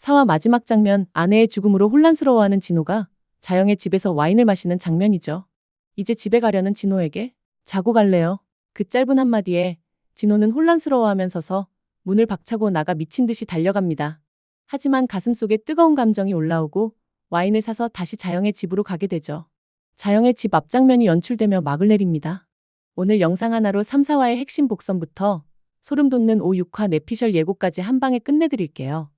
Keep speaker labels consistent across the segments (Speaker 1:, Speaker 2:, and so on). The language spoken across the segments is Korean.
Speaker 1: 사화 마지막 장면, 아내의 죽음으로 혼란스러워하는 진호가 자영의 집에서 와인을 마시는 장면이죠. 이제 집에 가려는 진호에게 자고 갈래요. 그 짧은 한마디에 진호는 혼란스러워하면 서서 문을 박차고 나가 미친 듯이 달려갑니다. 하지만 가슴속에 뜨거운 감정이 올라오고 와인을 사서 다시 자영의 집으로 가게 되죠. 자영의 집 앞장면이 연출되며 막을 내립니다. 오늘 영상 하나로 3, 4화의 핵심 복선부터 소름 돋는 5, 6화 내피셜 예고까지 한 방에 끝내드릴게요.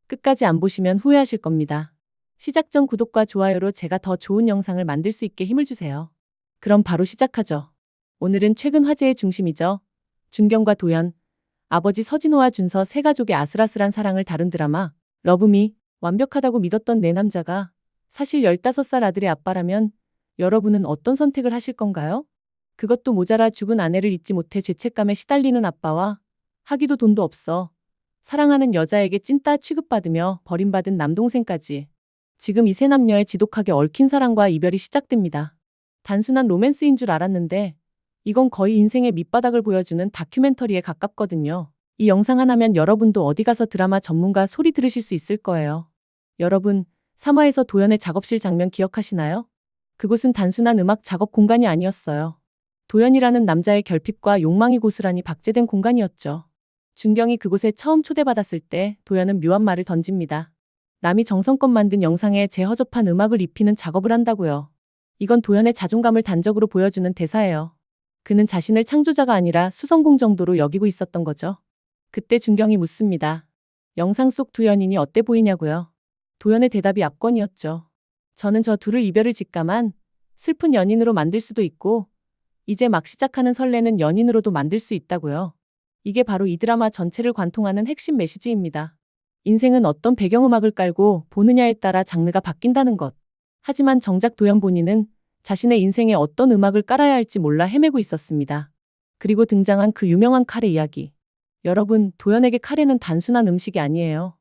Speaker 1: 끝까지 안 보시면 후회하실 겁니다. 시작 전 구독과 좋아요로 제가 더 좋은 영상을 만들 수 있게 힘을 주세요. 그럼 바로 시작하죠. 오늘은 최근 화제의 중심이죠. 준경과 도연, 아버지 서진호와 준서 세 가족의 아슬아슬한 사랑을 다룬 드라마 러브미. 완벽하다고 믿었던 내 남자가 사실 15살 아들의 아빠라면 여러분은 어떤 선택을 하실 건가요? 그것도 모자라 죽은 아내를 잊지 못해 죄책감에 시달리는 아빠와 하기도 돈도 없어 사랑하는 여자에게 찐따 취급받으며 버림받은 남동생까지. 지금 이 세 남녀의 지독하게 얽힌 사랑과 이별이 시작됩니다. 단순한 로맨스인 줄 알았는데 이건 거의 인생의 밑바닥을 보여주는 다큐멘터리에 가깝거든요. 이 영상 하나면 여러분도 어디 가서 드라마 전문가 소리 들으실 수 있을 거예요. 여러분, 3화에서 도연의 작업실 장면 기억하시나요? 그곳은 단순한 음악 작업 공간이 아니었어요. 도연이라는 남자의 결핍과 욕망이 고스란히 박제된 공간이었죠. 준경이 그곳에 처음 초대받았을 때 도연은 묘한 말을 던집니다. 남이 정성껏 만든 영상에 제 허접한 음악을 입히는 작업을 한다고요. 이건 도연의 자존감을 단적으로 보여주는 대사예요. 그는 자신을 창조자가 아니라 수성공 정도로 여기고 있었던 거죠. 그때 준경이 묻습니다. 영상 속 두 연인이 어때 보이냐고요. 도연의 대답이 압권이었죠. 저는 저 둘을 이별을 직감한 슬픈 연인으로 만들 수도 있고 이제 막 시작하는 설레는 연인으로도 만들 수 있다고요. 이게 바로 이 드라마 전체를 관통하는 핵심 메시지입니다. 인생은 어떤 배경음악을 깔고 보느냐에 따라 장르가 바뀐다는 것. 하지만 정작 도연 본인은 자신의 인생에 어떤 음악을 깔아야 할지 몰라 헤매고 있었습니다. 그리고 등장한 그 유명한 카레 이야기. 여러분, 도연에게 카레는 단순한 음식이 아니에요.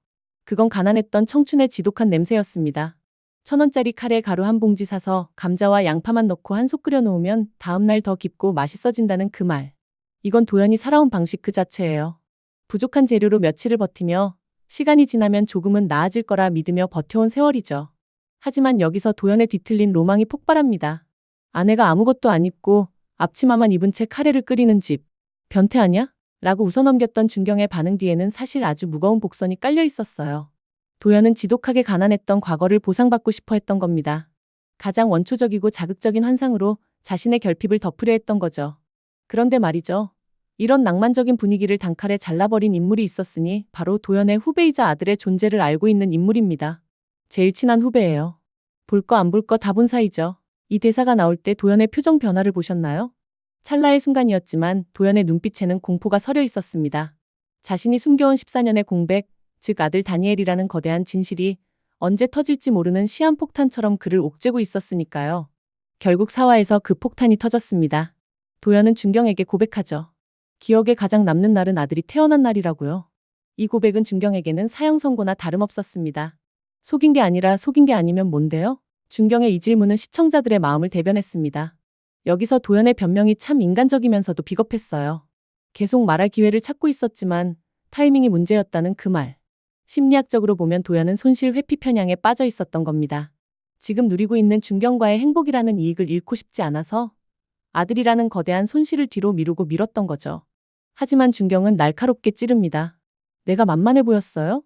Speaker 1: 그건 가난했던 청춘의 지독한 냄새였습니다. 1,000원짜리 카레 가루 한 봉지 사서 감자와 양파만 넣고 한솥 끓여 놓으면 다음날 더 깊고 맛있어진다는 그 말. 이건 도연이 살아온 방식 그 자체예요. 부족한 재료로 며칠을 버티며 시간이 지나면 조금은 나아질 거라 믿으며 버텨온 세월이죠. 하지만 여기서 도연의 뒤틀린 로망이 폭발합니다. 아내가 아무것도 안 입고 앞치마만 입은 채 카레를 끓이는 집. 변태하냐? 라고 웃어넘겼던 준경의 반응 뒤에는 사실 아주 무거운 복선이 깔려 있었어요. 도연은 지독하게 가난했던 과거를 보상받고 싶어 했던 겁니다. 가장 원초적이고 자극적인 환상으로 자신의 결핍을 덮으려 했던 거죠. 그런데 말이죠. 이런 낭만적인 분위기를 단칼에 잘라버린 인물이 있었으니 바로 도연의 후배이자 아들의 존재를 알고 있는 인물입니다. 제일 친한 후배예요. 볼 거 안 볼 거 다 본 사이죠. 이 대사가 나올 때 도연의 표정 변화를 보셨나요? 찰나의 순간이었지만 도연의 눈빛에는 공포가 서려 있었습니다. 자신이 숨겨온 14년의 공백, 즉 아들 다니엘이라는 거대한 진실이 언제 터질지 모르는 시한폭탄처럼 그를 옥죄고 있었으니까요. 결국 4화에서 그 폭탄이 터졌습니다. 도연은 준경에게 고백하죠. 기억에 가장 남는 날은 아들이 태어난 날이라고요. 이 고백은 준경에게는 사형 선고나 다름없었습니다. 속인 게 아니라 속인 게 아니면 뭔데요? 준경의 이 질문은 시청자들의 마음을 대변했습니다. 여기서 도연의 변명이 참 인간적이면서도 비겁했어요. 계속 말할 기회를 찾고 있었지만 타이밍이 문제였다는 그 말. 심리학적으로 보면 도연은 손실 회피 편향에 빠져 있었던 겁니다. 지금 누리고 있는 준경과의 행복이라는 이익을 잃고 싶지 않아서 아들이라는 거대한 손실을 뒤로 미루고 미뤘던 거죠. 하지만 준경은 날카롭게 찌릅니다. 내가 만만해 보였어요?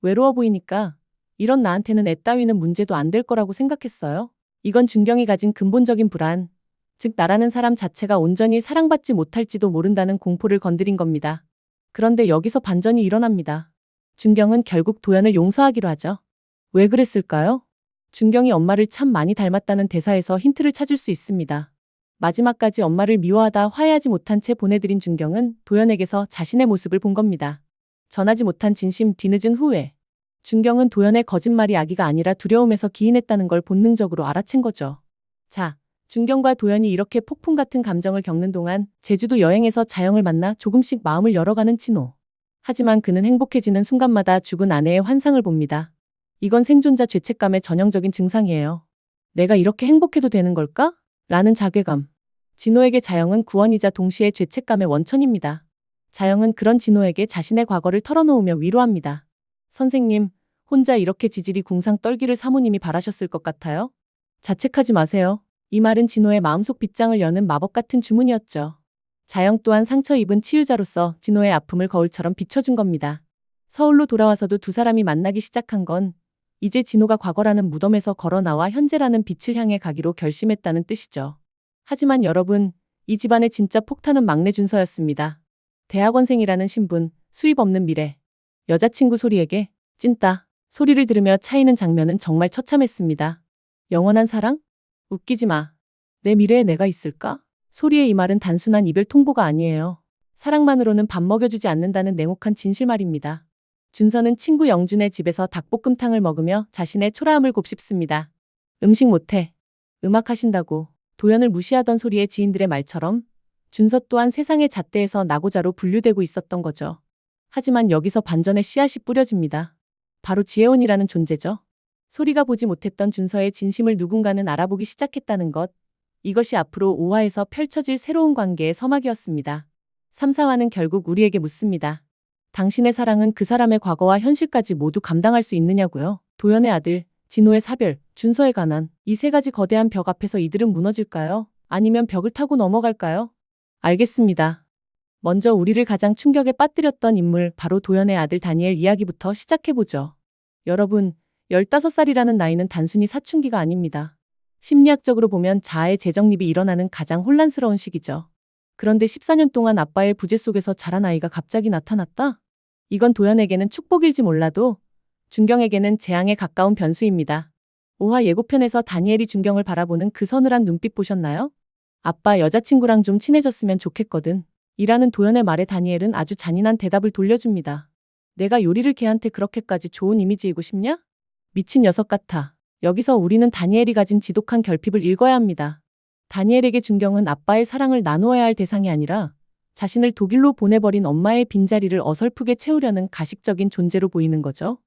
Speaker 1: 외로워 보이니까 이런 나한테는 애 따위는 문제도 안 될 거라고 생각했어요? 이건 준경이 가진 근본적인 불안, 즉 나라는 사람 자체가 온전히 사랑받지 못할지도 모른다는 공포를 건드린 겁니다. 그런데 여기서 반전이 일어납니다. 준경은 결국 도연을 용서하기로 하죠. 왜 그랬을까요? 준경이 엄마를 참 많이 닮았다는 대사에서 힌트를 찾을 수 있습니다. 마지막까지 엄마를 미워하다 화해하지 못한 채 보내드린 준경은 도연에게서 자신의 모습을 본 겁니다. 전하지 못한 진심, 뒤늦은 후회. 준경은 도연의 거짓말이 악의가 아니라 두려움에서 기인했다는 걸 본능적으로 알아챈 거죠. 자, 준경과 도연이 이렇게 폭풍 같은 감정을 겪는 동안 제주도 여행에서 자영을 만나 조금씩 마음을 열어가는 진호. 하지만 그는 행복해지는 순간마다 죽은 아내의 환상을 봅니다. 이건 생존자 죄책감의 전형적인 증상이에요. 내가 이렇게 행복해도 되는 걸까? 라는 자괴감. 진호에게 자영은 구원이자 동시에 죄책감의 원천입니다. 자영은 그런 진호에게 자신의 과거를 털어놓으며 위로합니다. 선생님, 혼자 이렇게 지질이 궁상 떨기를 사모님이 바라셨을 것 같아요? 자책하지 마세요. 이 말은 진호의 마음속 빗장을 여는 마법 같은 주문이었죠. 자영 또한 상처 입은 치유자로서 진호의 아픔을 거울처럼 비춰준 겁니다. 서울로 돌아와서도 두 사람이 만나기 시작한 건 이제 진호가 과거라는 무덤에서 걸어 나와 현재라는 빛을 향해 가기로 결심했다는 뜻이죠. 하지만 여러분, 이 집안의 진짜 폭탄은 막내 준서였습니다. 대학원생이라는 신분, 수입 없는 미래. 여자친구 소리에게 찐따 소리를 들으며 차이는 장면은 정말 처참했습니다. 영원한 사랑? 웃기지 마. 내 미래에 내가 있을까? 소리의 이 말은 단순한 이별 통보가 아니에요. 사랑만으로는 밥 먹여주지 않는다는 냉혹한 진실 말입니다. 준서는 친구 영준의 집에서 닭볶음탕을 먹으며 자신의 초라함을 곱씹습니다. 음식 못해. 음악 하신다고. 도연을 무시하던 소리의 지인들의 말처럼 준서 또한 세상의 잣대에서 나고자로 분류되고 있었던 거죠. 하지만 여기서 반전의 씨앗이 뿌려집니다. 바로 지혜원이라는 존재죠. 소리가 보지 못했던 준서의 진심을 누군가는 알아보기 시작했다는 것. 이것이 앞으로 5화에서 펼쳐질 새로운 관계의 서막이었습니다. 3, 4화는 결국 우리에게 묻습니다. 당신의 사랑은 그 사람의 과거와 현실까지 모두 감당할 수 있느냐고요. 도연의 아들, 진호의 사별, 준서의 가난. 이 세 가지 거대한 벽 앞에서 이들은 무너질까요? 아니면 벽을 타고 넘어갈까요? 알겠습니다. 먼저 우리를 가장 충격에 빠뜨렸던 인물, 바로 도연의 아들 다니엘 이야기부터 시작해보죠. 여러분, 15살이라는 나이는 단순히 사춘기가 아닙니다. 심리학적으로 보면 자아의 재정립이 일어나는 가장 혼란스러운 시기죠. 그런데 14년 동안 아빠의 부재 속에서 자란 아이가 갑자기 나타났다? 이건 도연에게는 축복일지 몰라도 준경에게는 재앙에 가까운 변수입니다. 5화 예고편에서 다니엘이 준경을 바라보는 그 서늘한 눈빛 보셨나요? 아빠 여자친구랑 좀 친해졌으면 좋겠거든. 이라는 도연의 말에 다니엘은 아주 잔인한 대답을 돌려줍니다. 내가 요리를 걔한테 그렇게까지 좋은 이미지이고 싶냐? 미친 녀석 같아. 여기서 우리는 다니엘이 가진 지독한 결핍을 읽어야 합니다. 다니엘에게 준경은 아빠의 사랑을 나누어야 할 대상이 아니라 자신을 독일로 보내버린 엄마의 빈자리를 어설프게 채우려는 가식적인 존재로 보이는 거죠.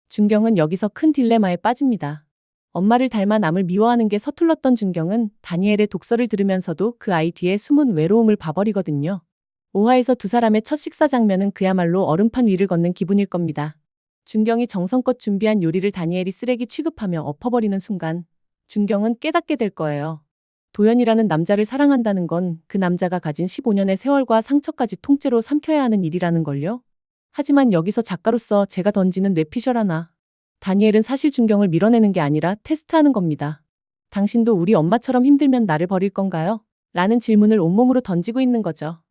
Speaker 1: 준경은 여기서 큰 딜레마에 빠집니다. 엄마를 닮아 남을 미워하는 게 서툴렀던 준경은 다니엘의 독서를 들으면서도 그 아이 뒤에 숨은 외로움을 봐버리거든요. 5화에서 두 사람의 첫 식사 장면은 그야말로 얼음판 위를 걷는 기분일 겁니다. 준경이 정성껏 준비한 요리를 다니엘이 쓰레기 취급하며 엎어버리는 순간 준경은 깨닫게 될 거예요. 도연이라는 남자를 사랑한다는 건 그 남자가 가진 15년의 세월과 상처까지 통째로 삼켜야 하는 일이라는 걸요. 하지만 여기서 작가로서 제가 던지는 뇌피셜 하나. 다니엘은 사실 준경을 밀어내는 게 아니라 테스트하는 겁니다. 당신도 우리 엄마처럼 힘들면 나를 버릴 건가요? 라는 질문을 온몸으로 던지고 있는 거죠.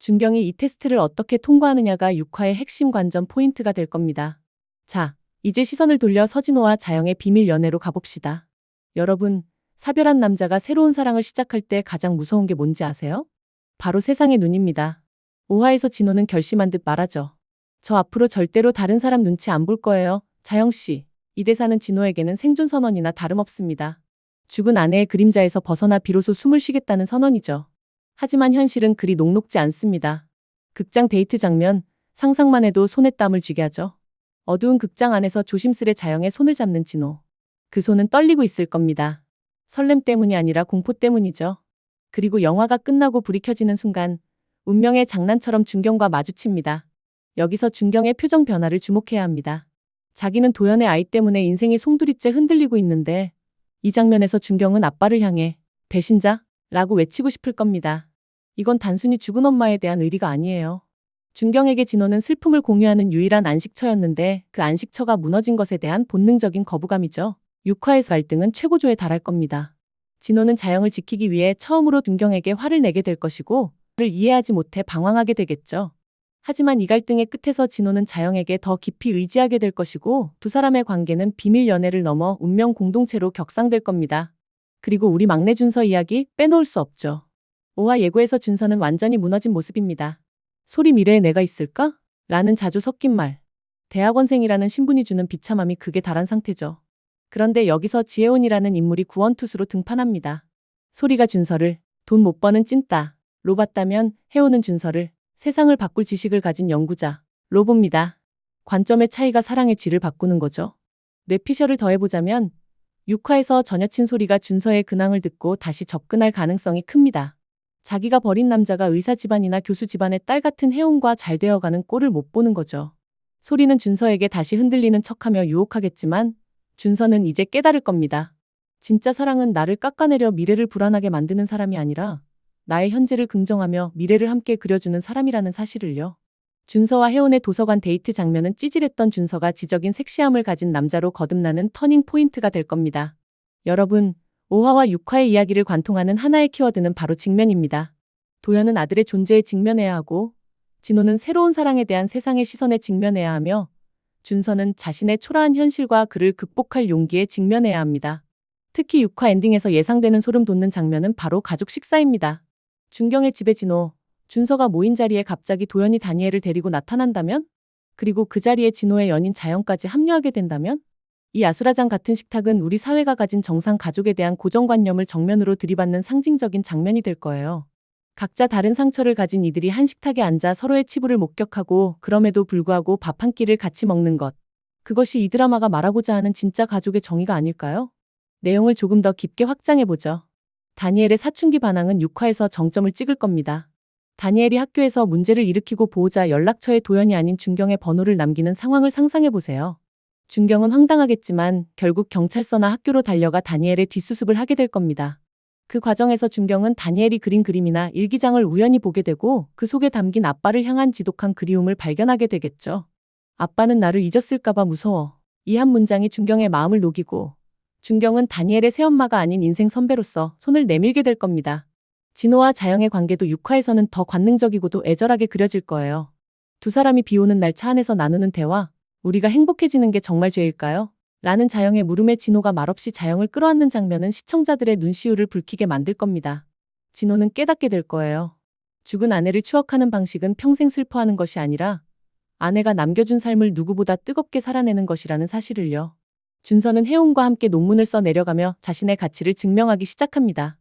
Speaker 1: 준경이 이 테스트를 어떻게 통과하느냐가 6화의 핵심 관전 포인트가 될 겁니다. 자, 이제 시선을 돌려 서진호와 자영의 비밀 연애로 가봅시다. 여러분, 사별한 남자가 새로운 사랑을 시작할 때 가장 무서운 게 뭔지 아세요? 바로 세상의 눈입니다. 5화에서 진호는 결심한 듯 말하죠. 저 앞으로 절대로 다른 사람 눈치 안 볼 거예요. 자영씨. 이 대사는 진호에게는 생존 선언이나 다름없습니다. 죽은 아내의 그림자에서 벗어나 비로소 숨을 쉬겠다는 선언이죠. 하지만 현실은 그리 녹록지 않습니다. 극장 데이트 장면, 상상만 해도 손에 땀을 쥐게 하죠. 어두운 극장 안에서 조심스레 자영의 손을 잡는 진호. 그 손은 떨리고 있을 겁니다. 설렘 때문이 아니라 공포 때문이죠. 그리고 영화가 끝나고 불이 켜지는 순간 운명의 장난처럼 준경과 마주칩니다. 여기서 준경의 표정 변화를 주목해야 합니다. 자기는 도연의 아이 때문에 인생이 송두리째 흔들리고 있는데 이 장면에서 준경은 아빠를 향해 배신자? 라고 외치고 싶을 겁니다. 이건 단순히 죽은 엄마에 대한 의리가 아니에요. 준경에게 진호는 슬픔을 공유하는 유일한 안식처였는데 그 안식처가 무너진 것에 대한 본능적인 거부감이죠. 6화에서 갈등은 최고조에 달할 겁니다. 진호는 자영을 지키기 위해 처음으로 준경에게 화를 내게 될 것이고 그를 이해하지 못해 방황하게 되겠죠. 하지만 이 갈등의 끝에서 진호는 자영에게 더 깊이 의지하게 될 것이고 두 사람의 관계는 비밀 연애를 넘어 운명 공동체로 격상될 겁니다. 그리고 우리 막내 준서 이야기 빼놓을 수 없죠. 5화 예고에서 준서는 완전히 무너진 모습입니다. 소리 미래에 내가 있을까? 라는 자주 섞인 말. 대학원생이라는 신분이 주는 비참함이 극에 달한 상태죠. 그런데 여기서 지혜원이라는 인물이 구원투수로 등판합니다. 소리가 준서를 돈 못 버는 찐따로 봤다면 혜원은 준서를 세상을 바꿀 지식을 가진 연구자로 봅니다. 관점의 차이가 사랑의 질을 바꾸는 거죠. 뇌피셜을 더해보자면 6화에서 전 여친 소리가 준서의 근황을 듣고 다시 접근할 가능성이 큽니다. 자기가 버린 남자가 의사 집안이나 교수 집안의 딸 같은 혜원과 잘 되어가는 꼴을 못 보는 거죠. 소리는 준서에게 다시 흔들리는 척하며 유혹하겠지만 준서는 이제 깨달을 겁니다. 진짜 사랑은 나를 깎아내려 미래를 불안하게 만드는 사람이 아니라 나의 현재를 긍정하며 미래를 함께 그려주는 사람이라는 사실을요. 준서와 혜원의 도서관 데이트 장면은 찌질했던 준서가 지적인 섹시함을 가진 남자로 거듭나는 터닝 포인트가 될 겁니다. 여러분, 5화와 6화의 이야기를 관통하는 하나의 키워드는 바로 직면입니다. 도연은 아들의 존재에 직면해야 하고 진호는 새로운 사랑에 대한 세상의 시선에 직면해야 하며 준서는 자신의 초라한 현실과 그를 극복할 용기에 직면해야 합니다. 특히 6화 엔딩에서 예상되는 소름 돋는 장면은 바로 가족 식사입니다. 준경의 집에 진호, 준서가 모인 자리에 갑자기 도연이 다니엘을 데리고 나타난다면? 그리고 그 자리에 진호의 연인 자영까지 합류하게 된다면? 이 아수라장 같은 식탁은 우리 사회가 가진 정상 가족에 대한 고정관념을 정면으로 들이받는 상징적인 장면이 될 거예요. 각자 다른 상처를 가진 이들이 한 식탁에 앉아 서로의 치부를 목격하고 그럼에도 불구하고 밥 한 끼를 같이 먹는 것. 그것이 이 드라마가 말하고자 하는 진짜 가족의 정의가 아닐까요? 내용을 조금 더 깊게 확장해보죠. 다니엘의 사춘기 반항은 6화에서 정점을 찍을 겁니다. 다니엘이 학교에서 문제를 일으키고 보호자 연락처에 도연이 아닌 준경의 번호를 남기는 상황을 상상해보세요. 준경은 황당하겠지만 결국 경찰서나 학교로 달려가 다니엘의 뒷수습을 하게 될 겁니다. 그 과정에서 준경은 다니엘이 그린 그림이나 일기장을 우연히 보게 되고 그 속에 담긴 아빠를 향한 지독한 그리움을 발견하게 되겠죠. 아빠는 나를 잊었을까봐 무서워. 이 한 문장이 준경의 마음을 녹이고 준경은 다니엘의 새엄마가 아닌 인생 선배로서 손을 내밀게 될 겁니다. 진호와 자영의 관계도 6화에서는 더 관능적이고도 애절하게 그려질 거예요. 두 사람이 비 오는 날 차 안에서 나누는 대화, 우리가 행복해지는 게 정말 죄일까요? 라는 자영의 물음에 진호가 말없이 자영을 끌어안는 장면은 시청자들의 눈시울을 붉히게 만들 겁니다. 진호는 깨닫게 될 거예요. 죽은 아내를 추억하는 방식은 평생 슬퍼하는 것이 아니라 아내가 남겨준 삶을 누구보다 뜨겁게 살아내는 것이라는 사실을요. 준서는 혜원과 함께 논문을 써 내려가며 자신의 가치를 증명하기 시작합니다.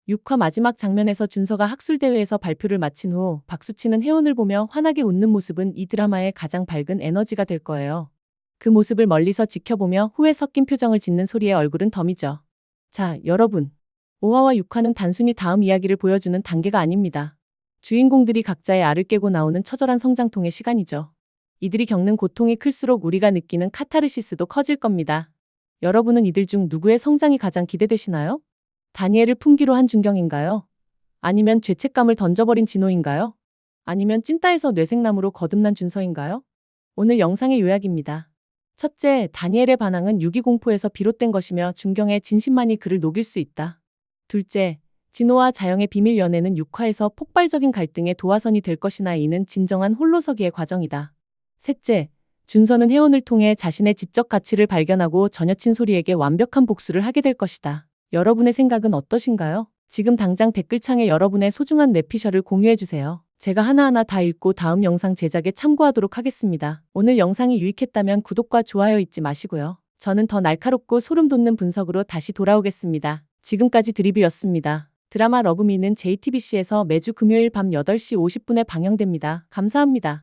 Speaker 1: 6화 마지막 장면에서 준서가 학술대회에서 발표를 마친 후 박수치는 혜원을 보며 환하게 웃는 모습은 이 드라마의 가장 밝은 에너지가 될 거예요. 그 모습을 멀리서 지켜보며 후회 섞인 표정을 짓는 소리의 얼굴은 덤이죠. 자, 여러분. 5화와 6화는 단순히 다음 이야기를 보여주는 단계가 아닙니다. 주인공들이 각자의 알을 깨고 나오는 처절한 성장통의 시간이죠. 이들이 겪는 고통이 클수록 우리가 느끼는 카타르시스도 커질 겁니다. 여러분은 이들 중 누구의 성장이 가장 기대되시나요? 다니엘을 품기로 한 준경인가요? 아니면 죄책감을 던져버린 진호인가요? 아니면 찐따에서 뇌생남으로 거듭난 준서인가요? 오늘 영상의 요약입니다. 첫째, 다니엘의 반항은 유기공포에서 비롯된 것이며 준경의 진심만이 그를 녹일 수 있다. 둘째, 진호와 자영의 비밀 연애는 6화에서 폭발적인 갈등의 도화선이 될 것이나 이는 진정한 홀로서기의 과정이다. 셋째, 준서는 혜원을 통해 자신의 지적 가치를 발견하고 전여친 소리에게 완벽한 복수를 하게 될 것이다. 여러분의 생각은 어떠신가요? 지금 당장 댓글창에 여러분의 소중한 뇌피셜을 공유해주세요. 제가 하나하나 다 읽고 다음 영상 제작에 참고하도록 하겠습니다. 오늘 영상이 유익했다면 구독과 좋아요 잊지 마시고요. 저는 더 날카롭고 소름 돋는 분석으로 다시 돌아오겠습니다. 지금까지 드리뷰였습니다. 드라마 러브미는 JTBC에서 매주 금요일 밤 8시 50분에 방영됩니다. 감사합니다.